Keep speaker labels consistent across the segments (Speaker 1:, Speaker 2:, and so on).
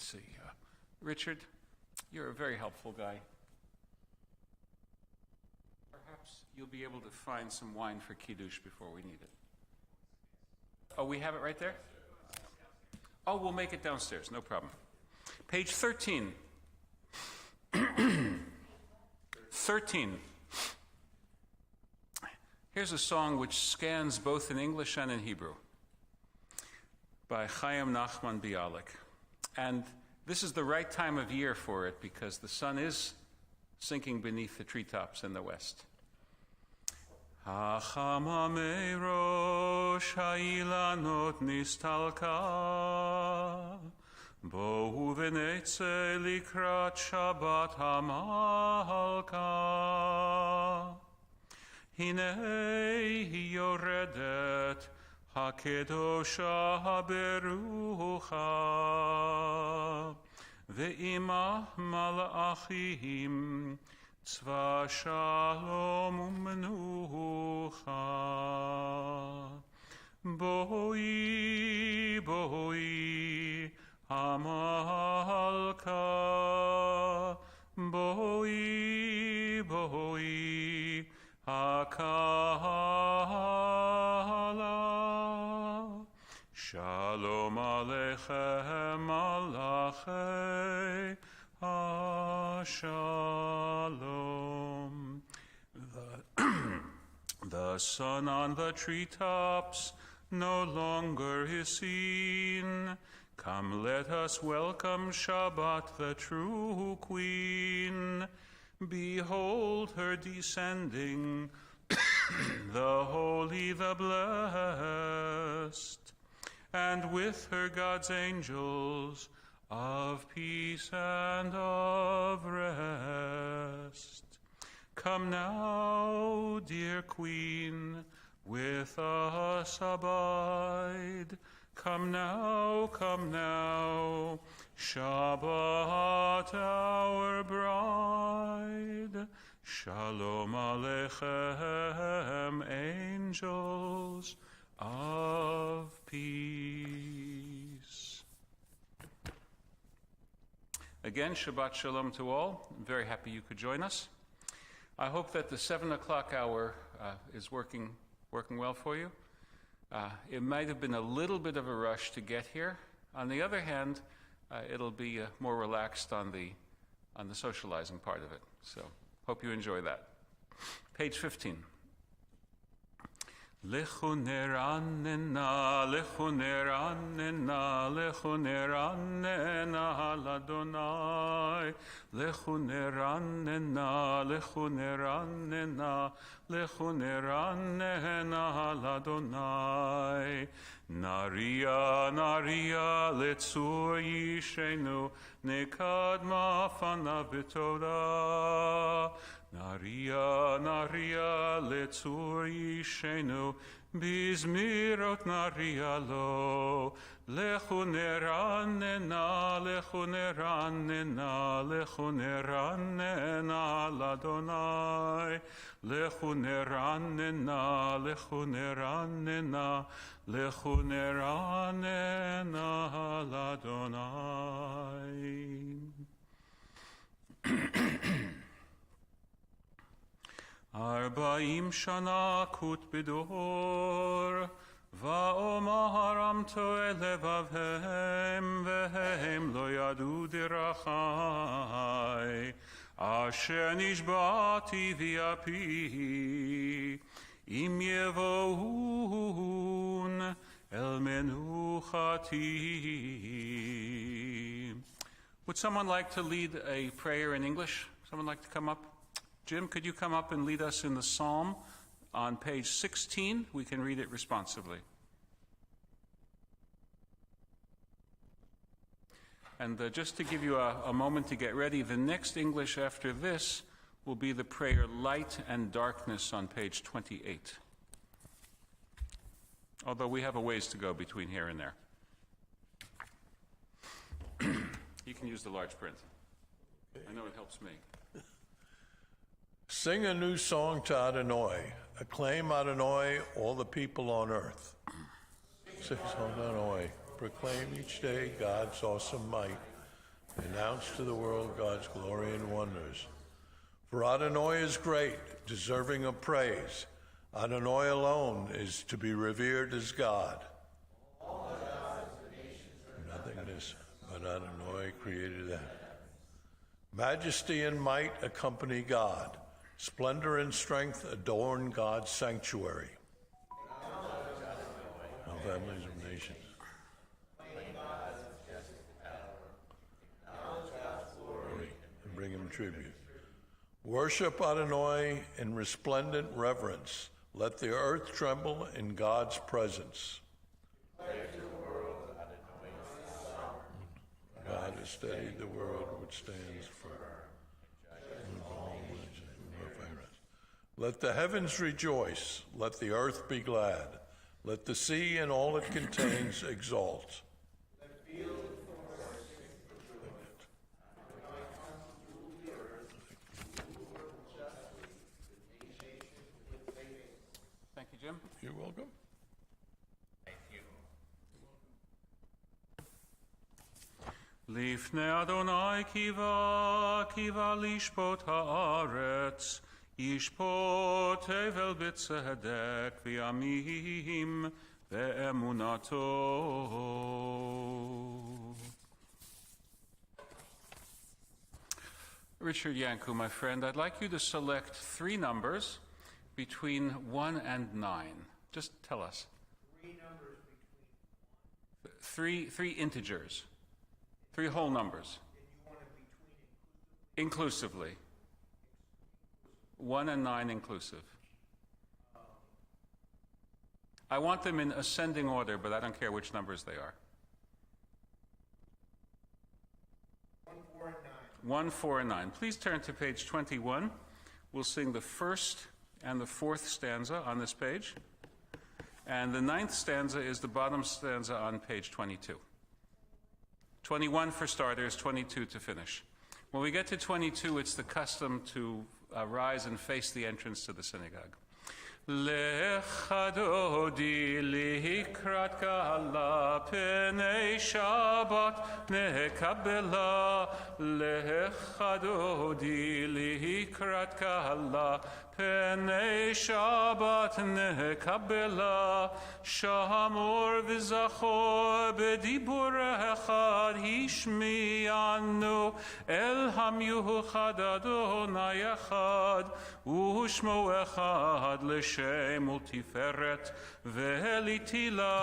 Speaker 1: Let's see. Richard, you're a very helpful guy. Perhaps you'll be able to find some wine for Kiddush before we need it. Oh, we have it right there? Oh, we'll make it downstairs, no problem. Page 13. 13. Here's a song which scans both in English and in Hebrew by Chaim Nachman Bialik. And this is the right time of year for it because the sun is sinking beneath the treetops in the west. Hachamamei rosh ha'ilanot nistalka Bohu v'netze likrat Shabbat hamalka Hinei hi yoredet hakedosha haberucha Ve'imah malachim tzva shalom u'menucha Boi, boi Hamalka, boi, boi, hakala. Shalom aleichem malachei ha-shalom. The sun on the treetops no longer is seen. Come, let us welcome Shabbat, the true queen. Behold her descending, the holy, the blessed, and with her God's angels of peace and of rest. Come now, dear queen, with us abide. Come now, Shabbat our bride. Shalom Aleichem, angels of peace. Again, Shabbat Shalom to all. I'm very happy you could join us. I hope that the 7 o'clock hour is working well for you. It might have been a little bit of a rush to get here. On the other hand, it'll be more relaxed on the socializing part of it. So, hope you enjoy that. Page 15. Lechu neranena, lechu neranena, lechu neranena l'Adonai. Lechu neranena, lechu neranena, lechu neranena l'Adonai. Naria, naria, letzur yishenu, nekadma fanav b'Torah. Naria, naria, letzur yishenu, bizmirot naria lo. Lechu neranena, lechu neranena, lechu neranena l'Adonai. Lechu neranena, lechu neranena, lechu neranena l'Adonai. Arba'im shana kut bidor, va'omar amto elevavhem, vehem lo yadu dirachai, asher nishbati viapi, im yevohun el menuchati. Would someone like to lead a prayer in English? Someone like to come up? Jim, could you come up and lead us in the psalm on page 16? We can read it responsively. And just to give you a moment to get ready, the next English after this will be the prayer Light and Darkness on page 28. Although we have a ways to go between here and there. You can use the large print. I know it helps me.
Speaker 2: Sing a new song to Adonai. Acclaim Adonai, all the people on earth. Sing Adonai. Proclaim each day God's awesome might. Announce to the world God's glory and wonders. For Adonai is great, deserving of praise. Adonai alone is to be revered as God. All the gods of the nations are nothingness, but Adonai created them. Majesty and might accompany God. Splendor and strength adorn God's sanctuary. All families of nations. And bring him tribute. Worship Adonai in resplendent reverence. Let the earth tremble in God's presence. God has steadied the world which stands firm. Let the heavens rejoice. Let the earth be glad. Let the sea and all it contains exult.
Speaker 1: Thank you, Jim.
Speaker 2: You're welcome.
Speaker 1: Lifnei Adonai kiva lishpot haaretz, yishpot tevel b'tzedek v'yamim ve'emunato. Richard Yanku, my friend, I'd like you to select 3 numbers between 1 and 9. Just tell us.
Speaker 3: 3 numbers between
Speaker 1: 3 integers. 3 whole numbers.
Speaker 3: and you want it between
Speaker 1: Inclusively. 1 and 9 inclusive. I want them in ascending order, but I don't care which numbers they are.
Speaker 3: 1, 4, and 9.
Speaker 1: 1, 4, and 9. Please turn to page 21. We'll sing the first and the 4th stanza on this page. And the 9th stanza is the bottom stanza on page 22. 21 for starters, 22 to finish. When we get to 22, it's the custom to rise and face the entrance to the synagogue. Lecha dodi likrat kala penei Shabbat nekabela. Lecha dodi likrat kala penei Shabbat nekabela. Shamor v'zachor b'dibur echad hishmi'anu el hamyuchad Adonai echad u'shmo echad l'shem ultiferet ve'litila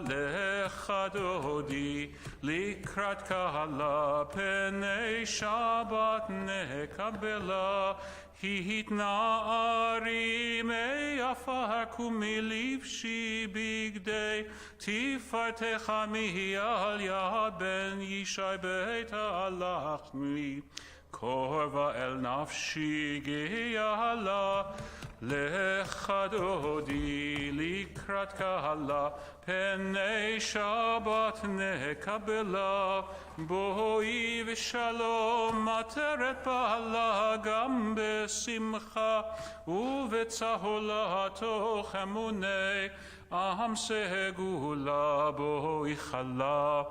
Speaker 1: lecha dodi likrat kahala penei Shabbat nekabela. Hitna'ari me'afaku milivshi bigdei tifartecha mi'al yad ben yishai beit alachmi korva el nafshi geyala lecha dodi likrat kahala penei Shabbat nekabela boi v'shalom materet ba'ala gam besimcha uvetzahula toch emunei am segula boi chala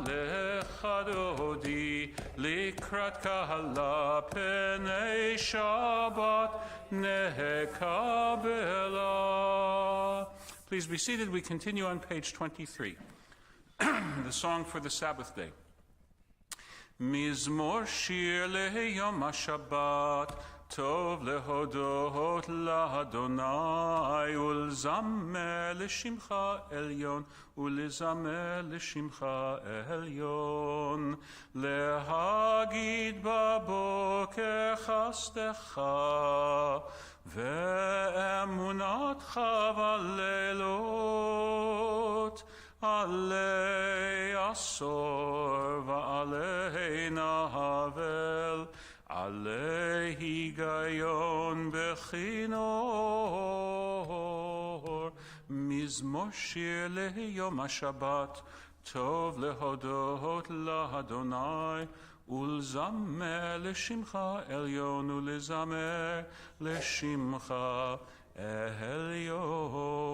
Speaker 1: lecha dodi likrat kahala penei Shabbat nekabela. Please be seated. We continue on page 23. The song for the Sabbath day. Mizmor shir leyom HaShabbat tov lehodot la'Adonai ulzamer l'shimcha elyon ulzamer l'shimcha elyon lehagid baboker chastecha ve'emunatcha v'alelot Alei asor va'alei nahavel Alei higayon bechinor Mizmor shir leyom HaShabbat Tov lehodot la'Adonai Ulzamer l'shimcha elyon Ulzamer l'shimcha elyon.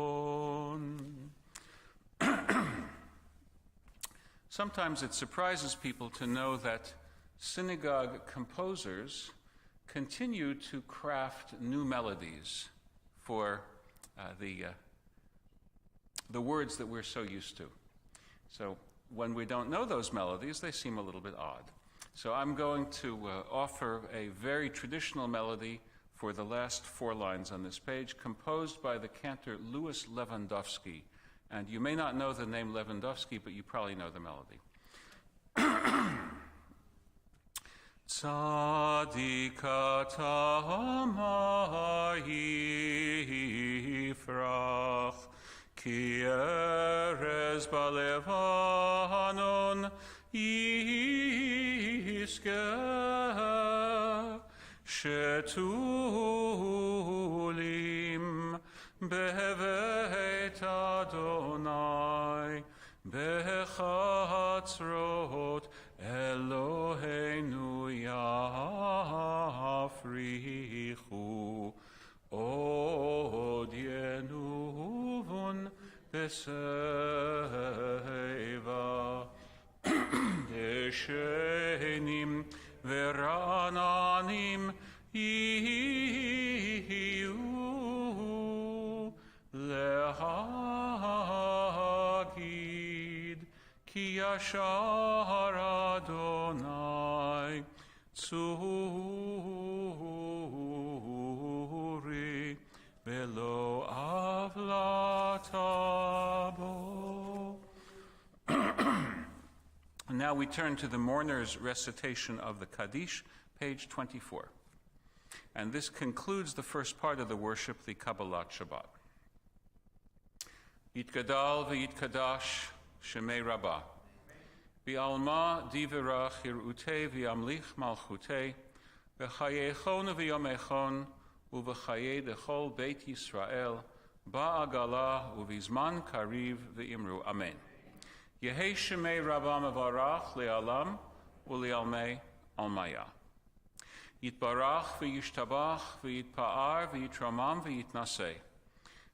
Speaker 1: Sometimes it surprises people to know that synagogue composers continue to craft new melodies for the words that we're so used to. So when we don't know those melodies, they seem a little bit odd. So I'm going to offer a very traditional melody for the last 4 lines on this page, composed by the cantor Louis Lewandowski. And you may not know the name Lewandowski, but you probably know the melody. Tzadikata ma'yifrach ki erez balevanon yiskeh shetulim beveit Adonai bechatzrot Eloheinu yafrichu od yenuvun beseva deshenim verananim yiyu lehagid ki yashar Adonai tzuri velo avlatabo. Now we turn to the mourner's recitation of the Kaddish, page 24. And this concludes the first part of the worship, the Kabbalat Shabbat. Yitgadal v'yitkadash shemei rabbah. V'alma divirach hirutei v'yamlich malchutei v'chayechon v'yomechon u'v'chaye dechol beit Yisrael ba'agala u'vizman kariv v'imru. Amen. Yehei shemei rabbah mevarach le'alam u'le'almei almaya. Yitbarach v'yishtabach v'yitpa'ar v'yitramam v'yitnaseh.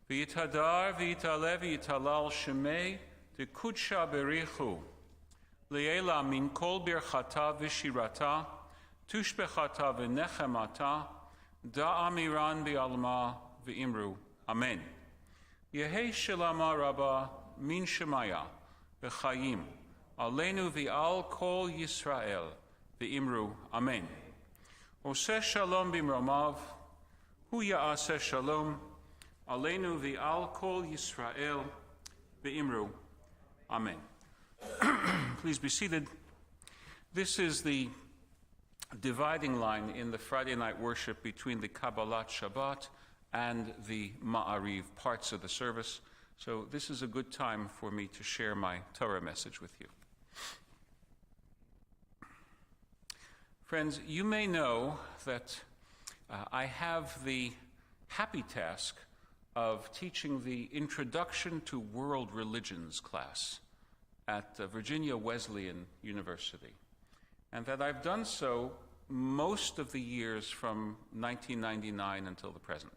Speaker 1: V'yithadar v'yitale v'yitalal shemei dekudsha berichu. Le'ela min kol birchata v'shirata, tushbechata v'nechemata, da'amiran bi'alma v'imru. Amen. Yehei shalama rabba min shemaya v'chayim, aleinu v'al kol Yisrael v'imru. Amen. Oseh shalom b'mromav, hu ya'aseh shalom, aleinu v'al kol Yisrael v'imru. Amen. Please be seated. This is the dividing line in the Friday night worship between the Kabbalat Shabbat and the Ma'ariv parts of the service. So this is a good time for me to share my Torah message with you. Friends, you may know that I have the happy task of teaching the Introduction to World Religions class at Virginia Wesleyan University, and that I've done so most of the years from 1999 until the present.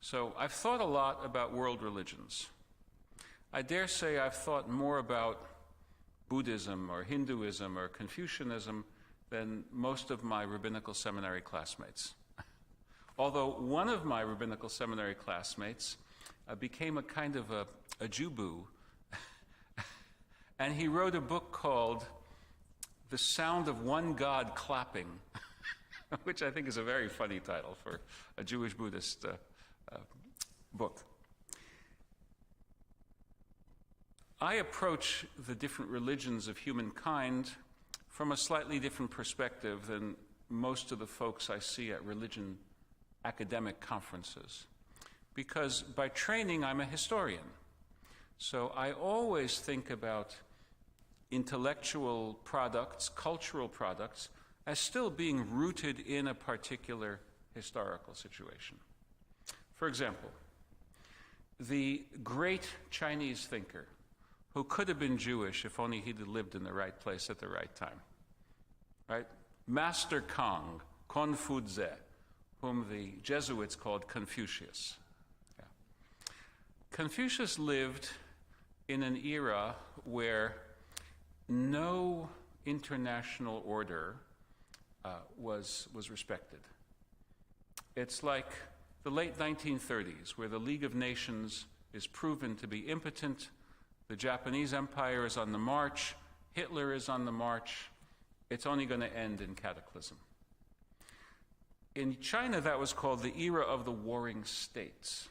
Speaker 1: So I've thought a lot about world religions. I dare say I've thought more about Buddhism or Hinduism or Confucianism than most of my rabbinical seminary classmates. Although one of my rabbinical seminary classmates became a kind of a Jew-boo, and he wrote a book called The Sound of One God Clapping, which I think is a very funny title for a Jewish Buddhist book. I approach the different religions of humankind from a slightly different perspective than most of the folks I see at religion academic conferences, because by training I'm a historian. So I always think about intellectual products, cultural products, as still being rooted in a particular historical situation. For example, the great Chinese thinker who could have been Jewish if only he'd lived in the right place at the right time, right? Master Kong, Confucius, whom the Jesuits called Confucius. Yeah. Confucius lived in an era where no international order was respected. It's like the late 1930s, where the League of Nations is proven to be impotent, the Japanese Empire is on the march, Hitler is on the march. It's only going to end in cataclysm. In China, that was called the era of the warring states.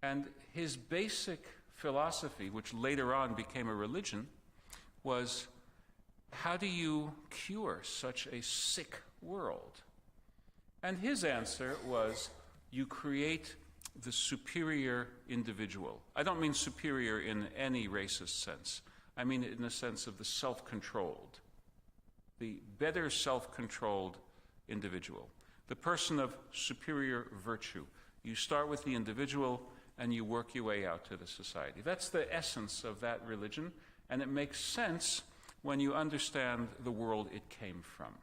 Speaker 1: And his basic philosophy, which later on became a religion, was, how do you cure such a sick world? And his answer was, you create the superior individual. I don't mean superior in any racist sense. I mean it in the sense of the self-controlled, the better self-controlled individual, the person of superior virtue. You start with the individual and you work your way out to the society. That's the essence of that religion, and it makes sense when you understand the world it came from.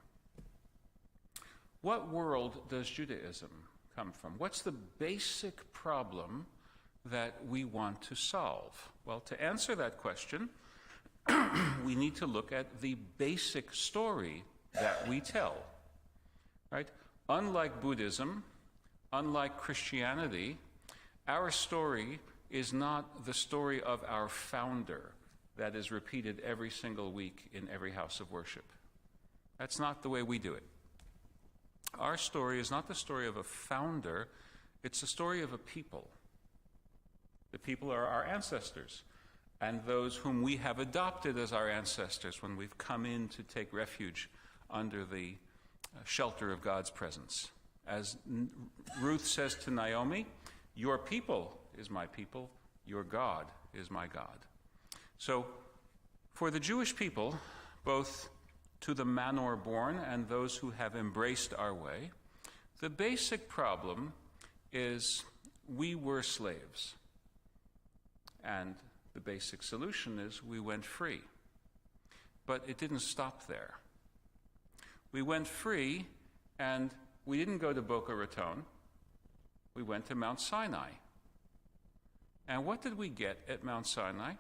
Speaker 1: What world does Judaism come from? What's the basic problem that we want to solve? Well, to answer that question, we need to look at the basic story that we tell, right? Unlike Buddhism, unlike Christianity, our story is not the story of our founder that is repeated every single week in every house of worship. That's not the way we do it. Our story is not the story of a founder, it's the story of a people. The people are our ancestors, and those whom we have adopted as our ancestors when we've come in to take refuge under the shelter of God's presence. As Ruth says to Naomi, your people is my people, your God is my God. So, for the Jewish people, both to the manor born and those who have embraced our way, the basic problem is we were slaves. And the basic solution is we went free. But it didn't stop there. We went free, and we didn't go to Boca Raton. We went to Mount Sinai. And what did we get at Mount Sinai?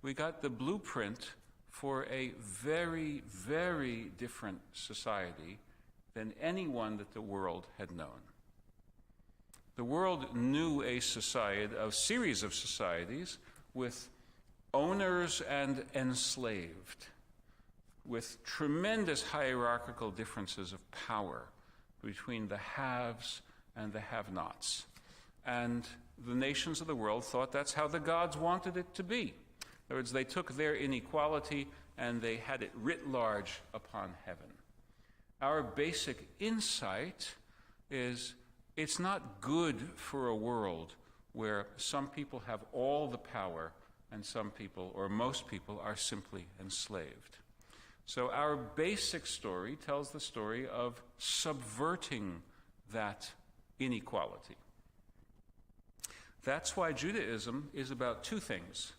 Speaker 1: We got the blueprint for a very, very different society than anyone that the world had known. The world knew a series of societies with owners and enslaved, with tremendous hierarchical differences of power between the haves and the have-nots. And the nations of the world thought that's how the gods wanted it to be. In other words, they took their inequality and they had it writ large upon heaven. Our basic insight is it's not good for a world where some people have all the power and some people, or most people, are simply enslaved. So our basic story tells the story of subverting that inequality. That's why Judaism is about two things.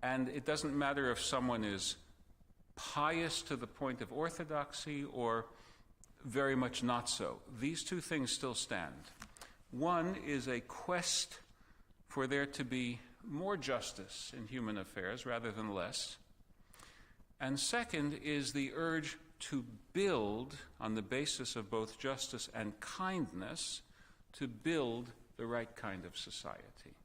Speaker 1: And it doesn't matter if someone is pious to the point of orthodoxy or very much not so. These two things still stand. One is a quest for there to be more justice in human affairs rather than less. And second is the urge to build, on the basis of both justice and kindness, to build the right kind of society.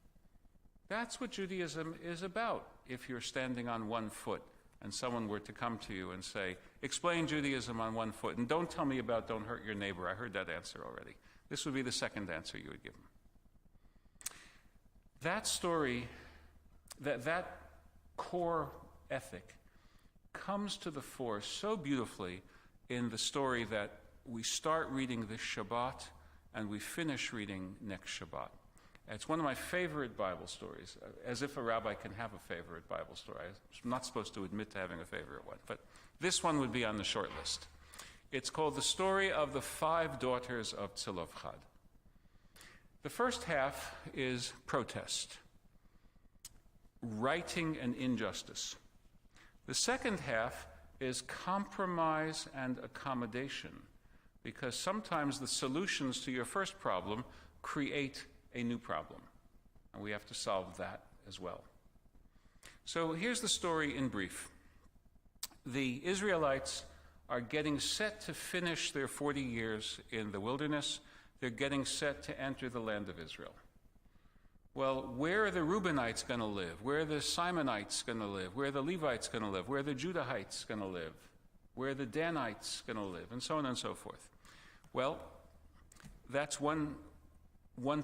Speaker 1: That's what Judaism is about. If you're standing on one foot and someone were to come to you and say, explain Judaism on one foot, and don't tell me about don't hurt your neighbor. I heard that answer already. This would be the second answer you would give them. That story, that core ethic comes to the fore so beautifully in the story that we start reading this Shabbat and we finish reading next Shabbat. It's one of my favorite Bible stories, as if a rabbi can have a favorite Bible story. I'm not supposed to admit to having a favorite one, but this one would be on the short list. It's called The Story of the 5 Daughters of Tzilofchad. The first half is protest, righting an injustice. The second half is compromise and accommodation, because sometimes the solutions to your first problem create a new problem, and we have to solve that as well. So here's the story in brief. The Israelites are getting set to finish their 40 years in the wilderness. They're getting set to enter the land of Israel. Well, where are the Reubenites going to live? Where are the Simonites going to live? Where are the Levites going to live? Where are the Judahites going to live? Where are the Danites going to live? And so on and so forth. Well, that's one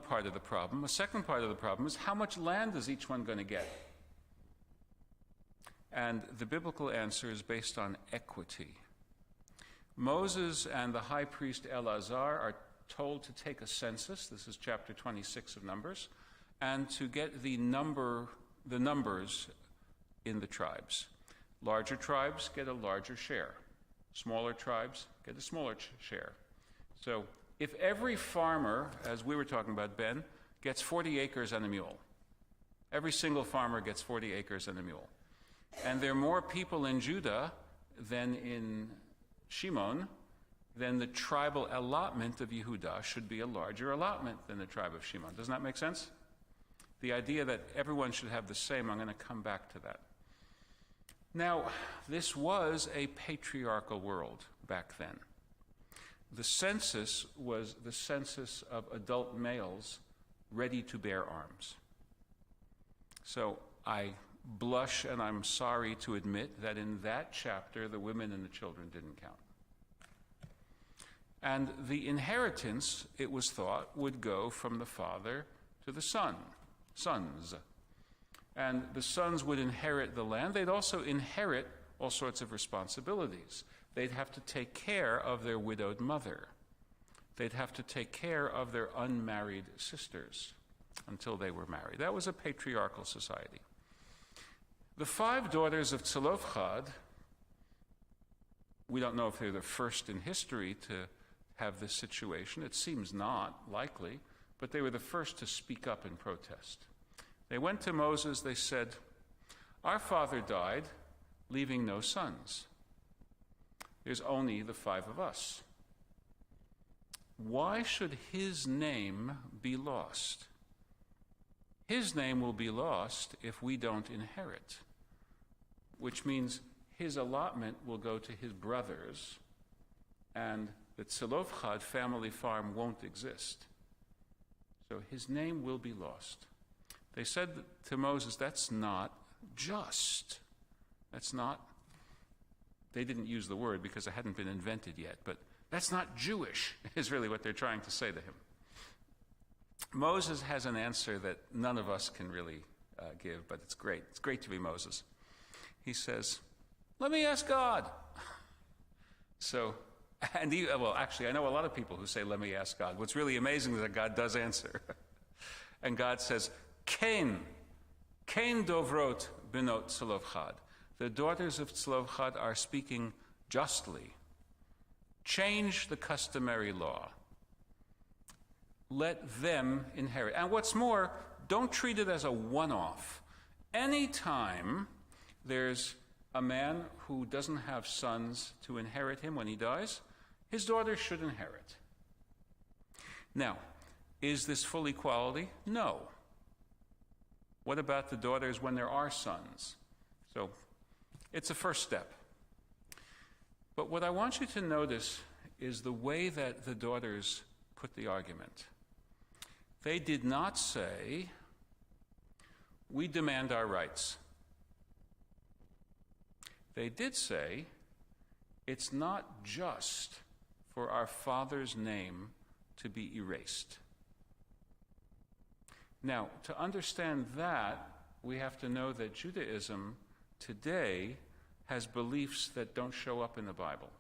Speaker 1: part of the problem. A second part of the problem is how much land is each one going to get? And the biblical answer is based on equity. Moses and the high priest Eleazar are told to take a census. This is chapter 26 of Numbers, and to get the numbers in the tribes. Larger tribes get a larger share. Smaller tribes get a smaller share. So if every farmer, as we were talking about, Ben, gets 40 acres and a mule, every single farmer gets 40 acres and a mule, and there are more people in Judah than in Shimon, then the tribal allotment of Yehudah should be a larger allotment than the tribe of Shimon. Doesn't that make sense? The idea that everyone should have the same, I'm going to come back to that. Now, this was a patriarchal world back then. The census was the census of adult males ready to bear arms. So I blush and I'm sorry to admit that in that chapter, the women and the children didn't count. And the inheritance, it was thought, would go from the father to the sons. And the sons would inherit the land. They'd also inherit all sorts of responsibilities. They'd have to take care of their widowed mother. They'd have to take care of their unmarried sisters until they were married. That was a patriarchal society. The 5 daughters of Zelophehad, we don't know if they're the first in history to have this situation. It seems not likely, but they were the first to speak up in protest. They went to Moses, they said, "Our father died, leaving no sons. There's only the 5 of us. Why should his name be lost? His name will be lost if we don't inherit, which means his allotment will go to his brothers, and the Zelophehad family farm won't exist. So his name will be lost." They said to Moses, "That's not just. That's not," they didn't use the word because it hadn't been invented yet, but "that's not Jewish," is really what they're trying to say to him. Moses has an answer that none of us can really give, but it's great. It's great to be Moses. He says, "Let me ask God." So, actually, I know a lot of people who say, "Let me ask God." What's really amazing is that God does answer. And God says, Kain dovrot benot Zelophehad. The daughters of Zelophehad are speaking justly. Change the customary law. Let them inherit. And what's more, don't treat it as a one-off. Anytime there's a man who doesn't have sons to inherit him when he dies, his daughters should inherit. Now, is this full equality? No. What about the daughters when there are sons? So it's a first step. But what I want you to notice is the way that the daughters put the argument. They did not say, "We demand our rights." They did say, "It's not just for our father's name to be erased." Now, to understand that, we have to know that Judaism today has beliefs that don't show up in the Bible.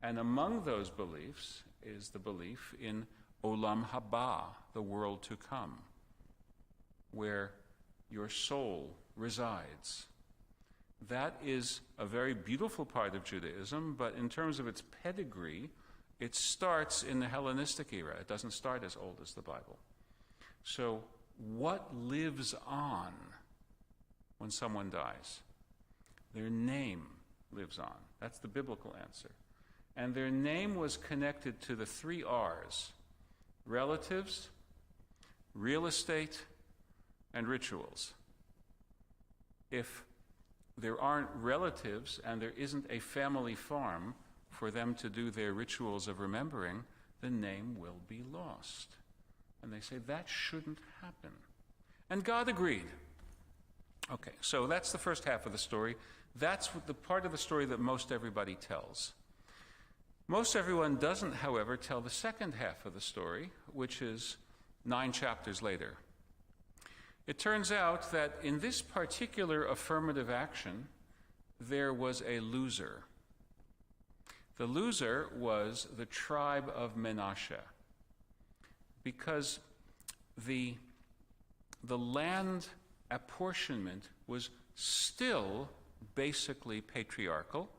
Speaker 1: And among those beliefs is the belief in Olam Haba, the world to come, where your soul resides. That is a very beautiful part of Judaism, but in terms of its pedigree, it starts in the Hellenistic era. It doesn't start as old as the Bible. So what lives on when someone dies? Their name lives on. That's the biblical answer. And their name was connected to the 3 R's: relatives, real estate, and rituals. if there aren't relatives and there isn't a family farm for them to do their rituals of remembering, the name will be lost. And they say that shouldn't happen. And God agreed. Okay, so that's the first half of the story. That's the part of the story that most everybody tells. Most everyone doesn't, however, tell the second half of the story, which is 9 chapters later. It turns out that in this particular affirmative action, there was a loser. The loser was the tribe of Menashe, because the land apportionment was still basically patriarchal,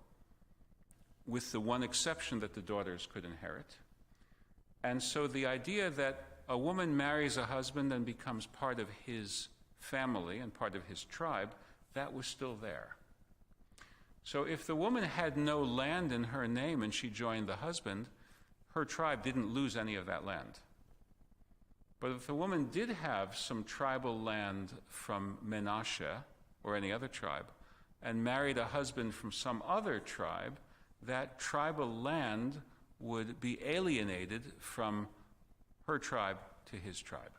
Speaker 1: with the one exception that the daughters could inherit. And so the idea that a woman marries a husband and becomes part of his family and part of his tribe, that was still there. So if the woman had no land in her name and she joined the husband, her tribe didn't lose any of that land. But if the woman did have some tribal land from Menashe or any other tribe and married a husband from some other tribe, that tribal land would be alienated from her tribe to his tribe.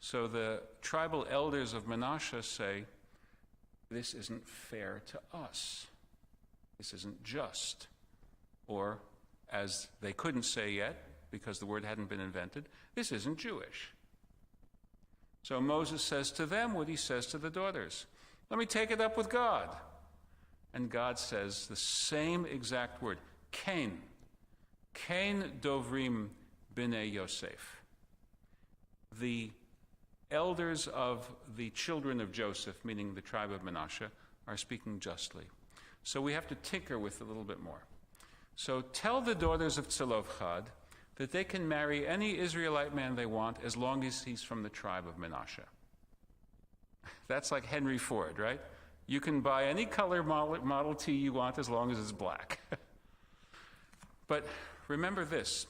Speaker 1: So the tribal elders of Menashe say, this isn't fair to us. This isn't just. Or, as they couldn't say yet, because the word hadn't been invented, this isn't Jewish. So Moses says to them what he says to the daughters. Let me take it up with God. And God says the same exact word, Cain. Cain Dovrim B'nai Yosef. The elders of the children of Joseph, meaning the tribe of Menashe, are speaking justly. So we have to tinker with it a little bit more. So tell the daughters of Tzelofchad that they can marry any Israelite man they want as long as he's from the tribe of Menashe. That's like Henry Ford, right? You can buy any color Model T you want as long as it's black. But remember this.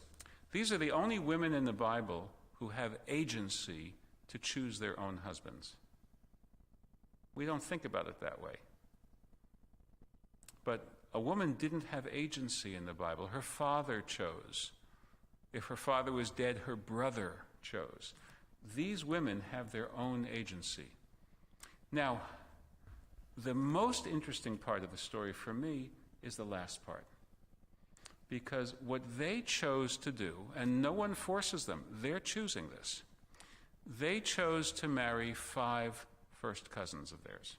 Speaker 1: These are the only women in the Bible who have agency to choose their own husbands. We don't think about it that way. But a woman didn't have agency in the Bible. Her father chose. If her father was dead, her brother chose. These women have their own agency. Now, the most interesting part of the story for me is the last part. Because what they chose to do, and no one forces them, they're choosing this. They chose to marry 5 first cousins of theirs.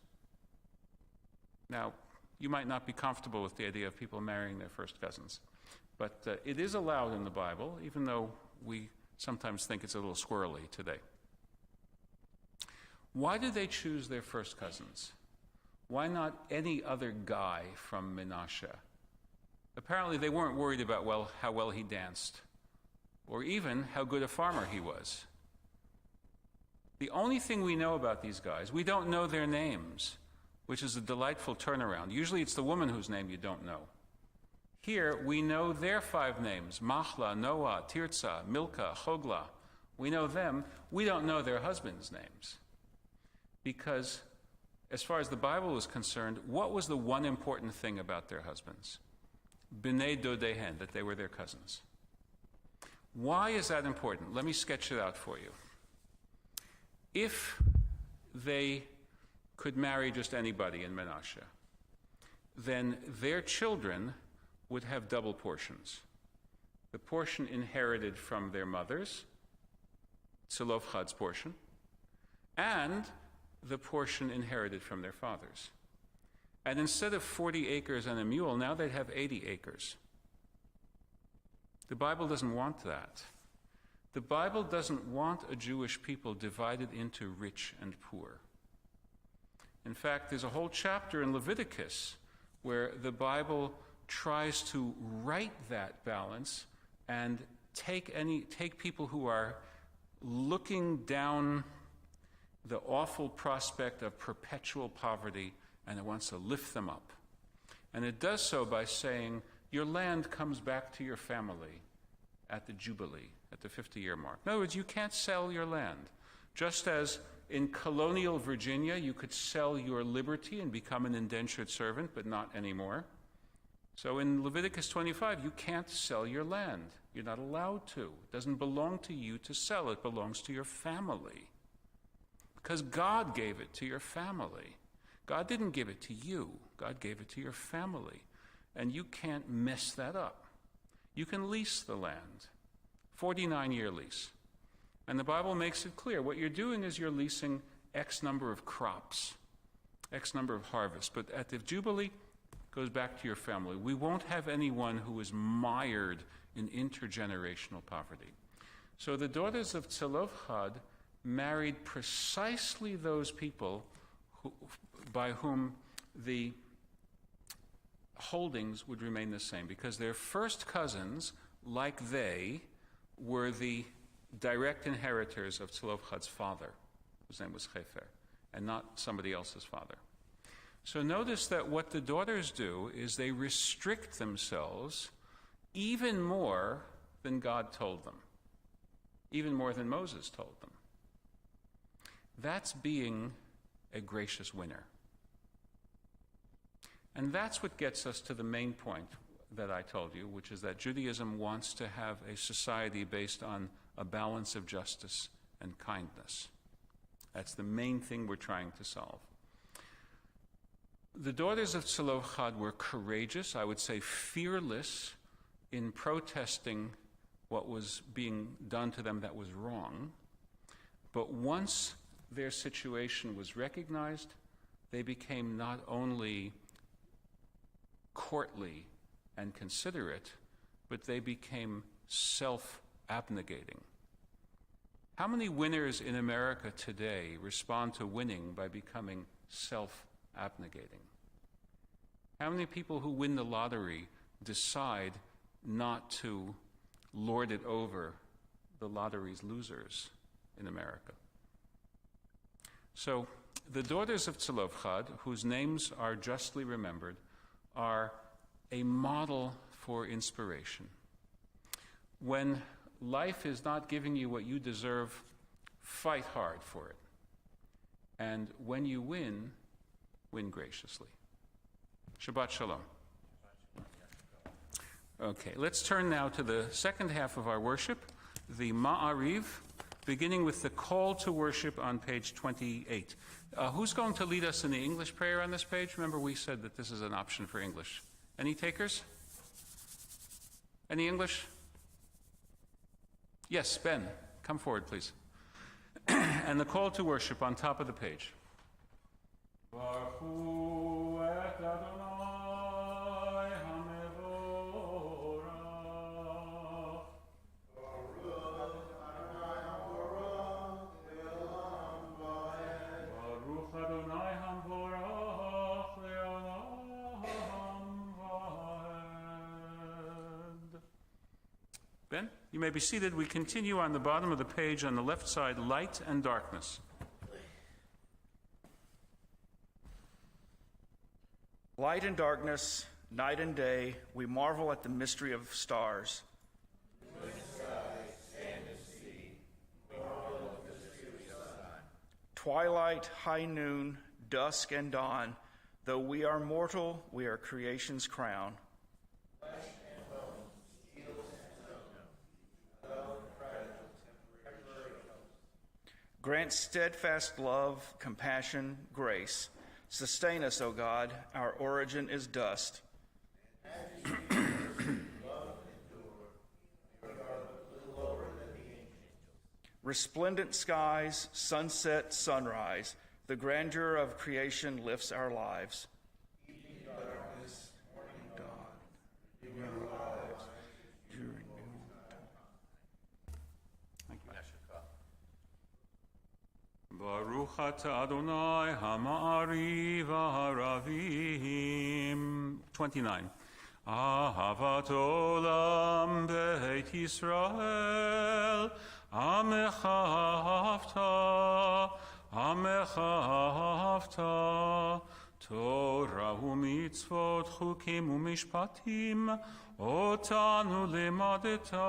Speaker 1: Now, you might not be comfortable with the idea of people marrying their first cousins, but it is allowed in the Bible, even though we sometimes think it's a little squirrely today. Why did they choose their first cousins? Why not any other guy from Menashe? Apparently they weren't worried about how well he danced, or even how good a farmer he was. The only thing we know about these guys, we don't know their names, which is a delightful turnaround. Usually it's the woman whose name you don't know. Here we know their 5 names, Mahla, Noah, Tirzah, Milcah, Hoglah. We know them. We don't know their husbands' names. Because as far as the Bible was concerned, what was the one important thing about their husbands? B'nai Dodehen, that they were their cousins. Why is that important? Let me sketch it out for you. If they could marry just anybody in Menashe, then their children would have double portions. The portion inherited from their mothers, Tzelofchad's portion, and the portion inherited from their fathers. And instead of 40 acres and a mule, now they'd have 80 acres. The Bible doesn't want that. The Bible doesn't want a Jewish people divided into rich and poor. In fact, there's a whole chapter in Leviticus where the Bible tries to right that balance and take people who are looking down the awful prospect of perpetual poverty, and it wants to lift them up. And it does so by saying, your land comes back to your family at the Jubilee, at the 50-year mark. In other words, you can't sell your land. Just as In colonial Virginia, you could sell your liberty and become an indentured servant, but not anymore. So in Leviticus 25, you can't sell your land. You're not allowed to. It doesn't belong to you to sell. It belongs to your family. Because God gave it to your family. God didn't give it to you. God gave it to your family. And you can't mess that up. You can lease the land, 49-year lease. And the Bible makes it clear. What you're doing is you're leasing X number of crops, X number of harvests. But at the Jubilee, it goes back to your family. We won't have anyone who is mired in intergenerational poverty. So the daughters of Tzelofhad married precisely those people by whom the holdings would remain the same, because their first cousins, like they, were the direct inheritors of Tzelofhad's father, whose name was Hefer, and not somebody else's father. So notice that what the daughters do is they restrict themselves even more than God told them, even more than Moses told them. That's being a gracious winner. And that's what gets us to the main point that I told you, which is that Judaism wants to have a society based on a balance of justice and kindness. That's the main thing we're trying to solve. The daughters of Tzelofhad were courageous, I would say fearless, in protesting what was being done to them that was wrong. But once their situation was recognized, they became not only courtly and considerate, but they became self-abnegating. How many winners in America today respond to winning by becoming self-abnegating? How many people who win the lottery decide not to lord it over the lottery's losers in America? So the daughters of Tzelofhad, whose names are justly remembered, are a model for inspiration. When life is not giving you what you deserve, fight hard for it. And when you win, win graciously. Shabbat Shalom. Okay, let's turn now to the second half of our worship, the Ma'ariv, beginning with the call to worship on page 28. Who's going to lead us in the English prayer on this page? Remember, we said that this is an option for English. Any takers? Any English? Yes, Ben, come forward, please. And the call to worship on top of the page. Baruch et Adonai HaMevorach. Baruch Adonai HaMevorach le'olam va'ed. Ben, you may be seated. We continue on the bottom of the page on the left side, light and darkness.
Speaker 4: Light and darkness, night and day, we marvel at the mystery of stars. Twilight, high noon, dusk and dawn, though we are mortal, we are creation's crown. Grant steadfast love, compassion, grace. Sustain us, O God, our origin is dust. Resplendent skies, sunset, sunrise, the grandeur of creation lifts our lives. Darkness, morning dawn, your lives, your new dawn.
Speaker 1: Thank you. Baruch atah Adonai ha'ma'ariv ha'aravim. 29. Ahavat olam beit Yisrael, amecha hafta, Torah u'mitzvot, chukim u'mishpatim, otanu limadeta,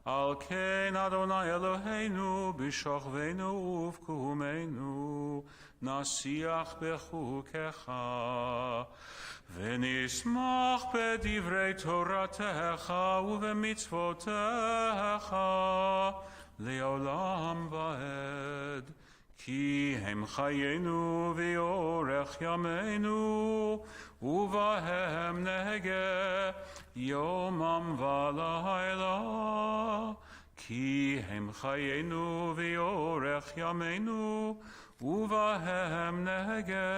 Speaker 1: Al ken Adonai Eloheinu b'shochveinu uvkumeinu nasiach bechukecha v'nismach b'divrei Toratecha u'b'mitzvotecha le'olam va'ed ki hem chayenu v'yorech yameinu uvahem nege yomam v'layla ki hem chayenu v'yorech yameinu uvahem nege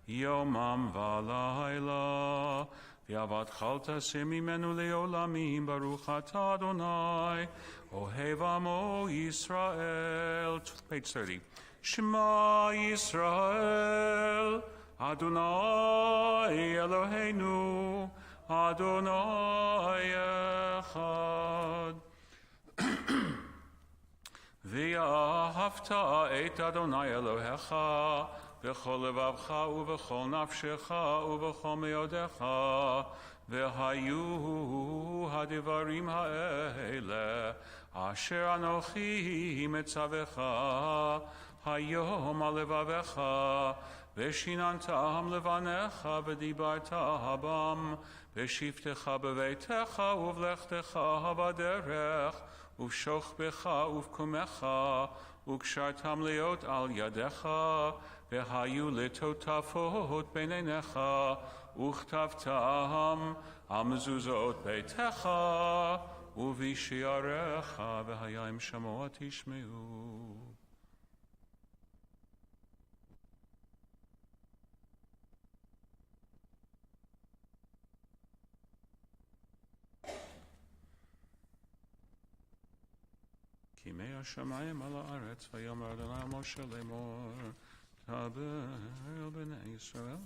Speaker 1: yomam v'layla v'avad chalta semimenu leolamim baruch atah Adonai ohev amo Yisrael. Page 30. Shema Yisrael Adonai Eloheinu, Adonai Echad. V'ahavta et Adonai Elohecha, v'chol levavcha u'v'chol nafshecha u'v'chol meodecha, v'hayu hadivarim ha'ele, asher anochi metzavecha, hayom alevavecha, Veshinantam levanecha v'dibarta bam v'shiftecha b'veitecha uvlechtecha baderech uvshochbecha uvkumecha ukshartam leot al yadecha v'hayu letotafot beinenecha uchtavtam amzuzot beitecha uvishiarecha v'hayim shamoat ishmeu. Kimei hashamayim ala aretz vayomer Adonai Moshe lemor taber b'nei Yisrael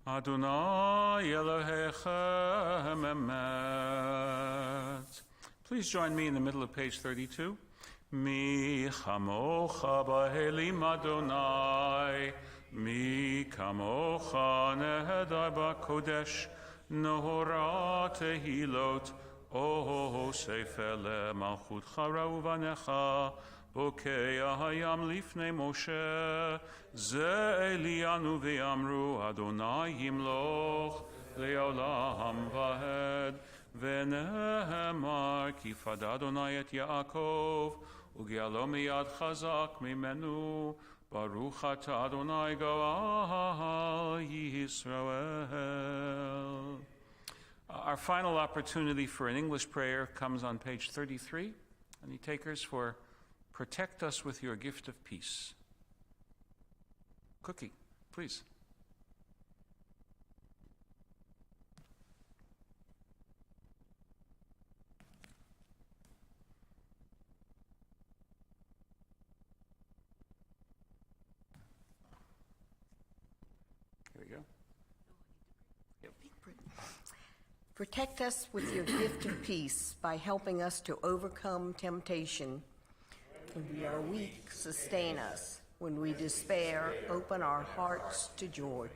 Speaker 1: Adonai Elohechem emet. Please join me in the middle of page 32. Mi chamocha b'helim Adonai Mi kamocha nehedar b'kodesh nohora tehilot o sefele malchut chara uvanecha bokeya hayam lifnei Moshe ze elianu v'yamru Adonai yimloch leolam vahed v'nehemar kifad Adonai et Yaakov ugialo miyad chazak mimenu Baruch atah Adonai Goal Yisrael. Our final opportunity for an English prayer comes on page 33. Any takers for protect us with your gift of peace? Cookie, please.
Speaker 5: Protect us with your gift of peace by helping us to overcome temptation. When we are weak, sustain us. When we despair, open our hearts to joy.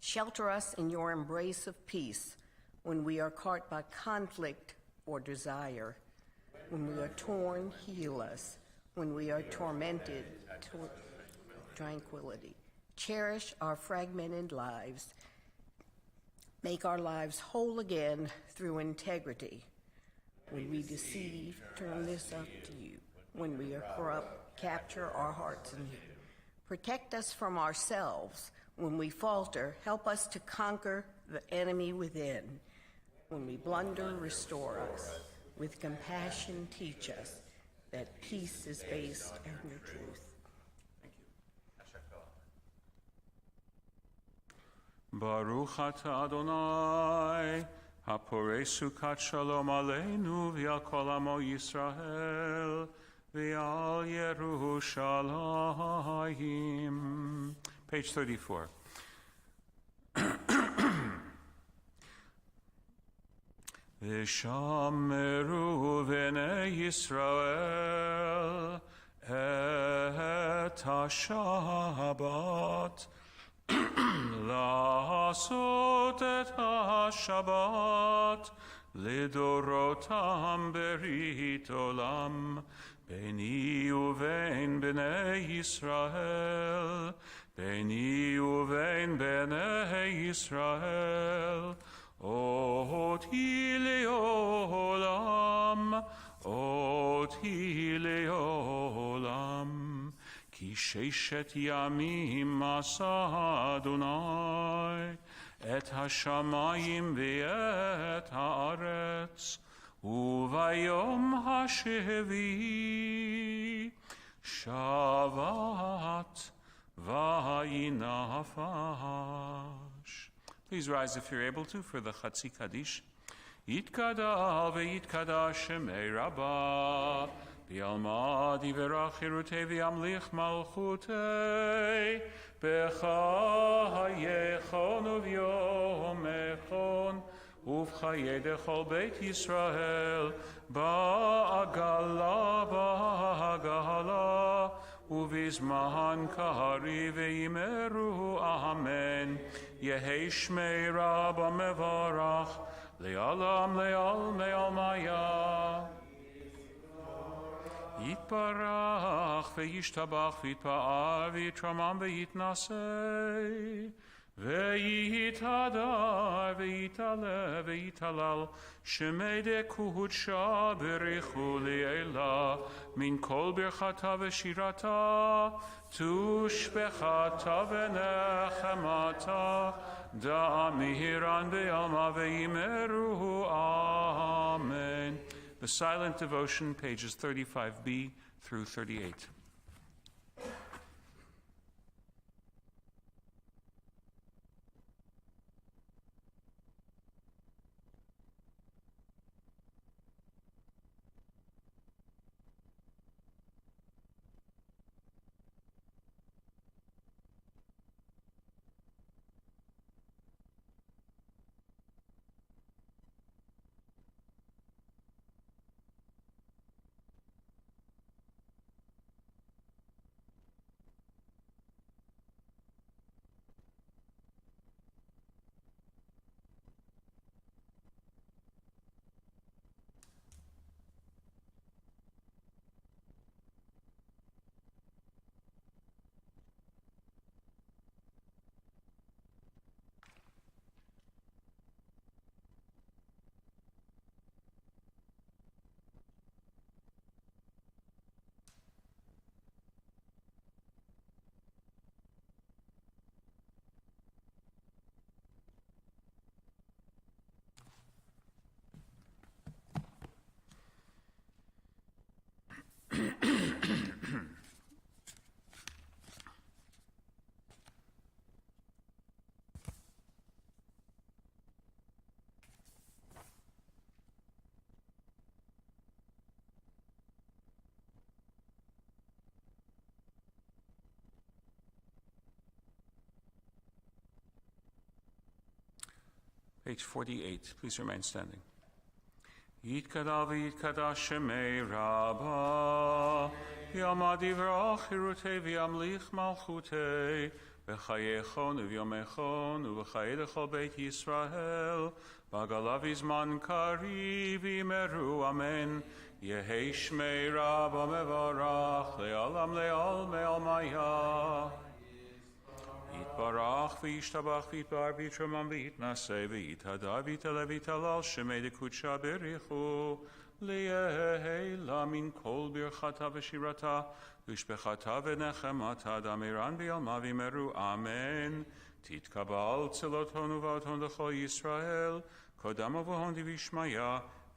Speaker 5: Shelter us in your embrace of peace when we are caught by conflict or desire. When we are torn, heal us. When we are tormented, tranquility. Cherish our fragmented lives. Make our lives whole again through integrity. When we deceive, turn this up to you. When we are corrupt, capture our hearts in you. Protect us from ourselves. When we falter, help us to conquer the enemy within. When we blunder, restore us. With compassion, teach us that peace is based on your truth.
Speaker 1: Baruch atah Adonai, haporei sukat shalom aleinu v'al kol amo Yisrael v'al Yerushalayim. Page 34. V'shameru v'nei Yisrael et ha-Shabbat לעשות את השבת לדורותם ברית עולם, ביני ובין בני ישראל, ביני ובין בני ישראל, אותי לעולם, אותי לעולם. כי ששת ימים עשה אדוני את השמיים ואת הארץ, וביום השביעי שבת וינפש. Please rise if you're able to for the Chatzi Kaddish. יתגדל ויתקדש שמי רבה, בעלמא דברה חירותי וימליך מלכותי, בחייכון וביומכון, ובחיי דכל בית ישראל, בעגלה בעגלה, ובזמן קריב ויאמרו אמן. יהי שמי רבה מברך, לעולם לעלמי עלמיה. יתברך וישתבח ויתפאר ויתרומם ויתנשא, ויתהדר ויתעלה ויתהלל, שמי דקודשה בריחו לעילה, מן כל ברכתה ושירתה, תושבחתה ונחמתה, דע מהירן בעלמא ויאמרו אמן. The Silent Devotion, pages 35b through 38. Page 48. Please remain standing. יתגדל ויתקדש שמי רבה, ויעמד דברה חירותי וימליך מלכותי, בחייכון וביומכון ובחיי לכל בית ישראל, בעגלה בזמן קריב ויאמרו אמן. יהי שמי רבה מברך, לעולם לעלמי עלמיה. יתברך וישתבח ויתפאר ויתרומם ויתנשא, ויתהדר ויתעלה ויתהלל, שמי דקודשה בריחו לעילה, מן כל ברכתה ושירתה, ושבחתה ונחמתה, דמירן בעלמא ויאמרו אמן. תתקבל צלות הון ובאות הון לכל ישראל, קודם ובהון דבשמיא,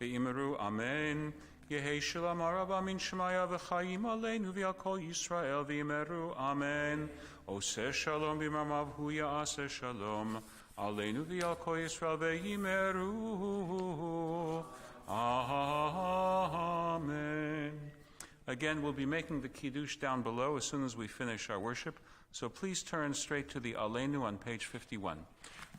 Speaker 1: ויאמרו אמן. יהי שלום רבה מן שמיא וחיים עלינו ועל כל ישראל, ויאמרו אמן. עושה שלום במרומיו הוא יעשה שלום עלינו ועל כל ישראל, ויאמרו amen. Again, we'll be making the Kiddush down below as soon as we finish our worship, so please turn straight to the Aleinu on page 51.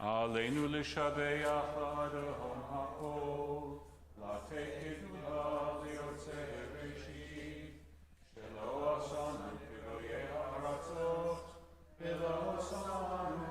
Speaker 1: Aleinu l'shabeach l'adon ha'kol, l'atei kedula liyotzei reshit, shelo asanu kivoyei ha'aratzot, v'lo asanu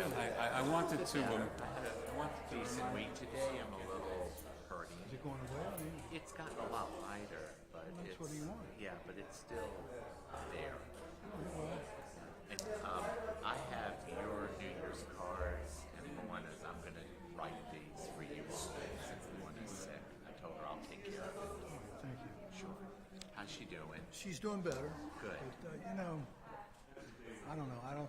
Speaker 1: I wanted to.
Speaker 6: I had a decent week today. I'm a little hurting.
Speaker 7: Is it going away?
Speaker 6: It's gotten a lot lighter, but
Speaker 7: That's
Speaker 6: it's
Speaker 7: what you want.
Speaker 6: yeah, but it's still there. And I have your New Year's cards, and one is I'm going to write these for you all since the one is sick. I told her I'll take care of it.
Speaker 7: Thank you.
Speaker 6: Sure. How's she doing?
Speaker 7: She's doing better.
Speaker 6: Good.
Speaker 7: But, I don't know.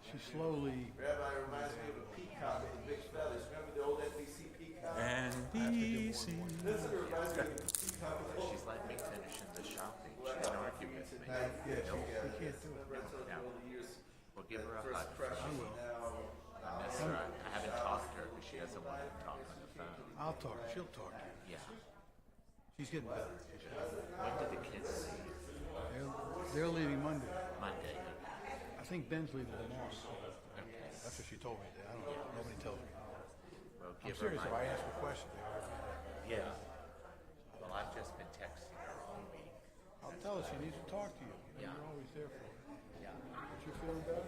Speaker 7: She's slowly.
Speaker 3: Rabbi reminds me of a peacock with the big feathers. Remember the old NBC peacock?
Speaker 1: NBC.
Speaker 3: Visitor reminds me of a peacock with the old.
Speaker 6: She's letting me finish in the shopping. She can argue with me.
Speaker 7: Yeah, she can't do it.
Speaker 3: Remember I told you
Speaker 6: No.
Speaker 3: all the years.
Speaker 6: We'll give her a
Speaker 3: First
Speaker 6: hug.
Speaker 3: impression. Now,
Speaker 6: I miss her. I haven't talked to her because she doesn't want to talk on the phone.
Speaker 7: I'll talk. She'll talk to you.
Speaker 6: Yeah.
Speaker 7: She's getting better.
Speaker 6: When did the kids leave?
Speaker 7: They're leaving Monday.
Speaker 6: Monday.
Speaker 7: I think Ben's leaving tomorrow.
Speaker 6: Okay.
Speaker 7: That's what she told me. I don't know. Nobody tells me.
Speaker 6: Well,
Speaker 7: I'm
Speaker 6: give her
Speaker 7: serious. If
Speaker 6: my.
Speaker 7: I ask a question,
Speaker 6: Yeah. Well, I've just been texting her all week.
Speaker 7: I'll tell her she needs to talk to you.
Speaker 6: Yeah.
Speaker 7: You're always there for her.
Speaker 6: Yeah.
Speaker 7: But you feeling better?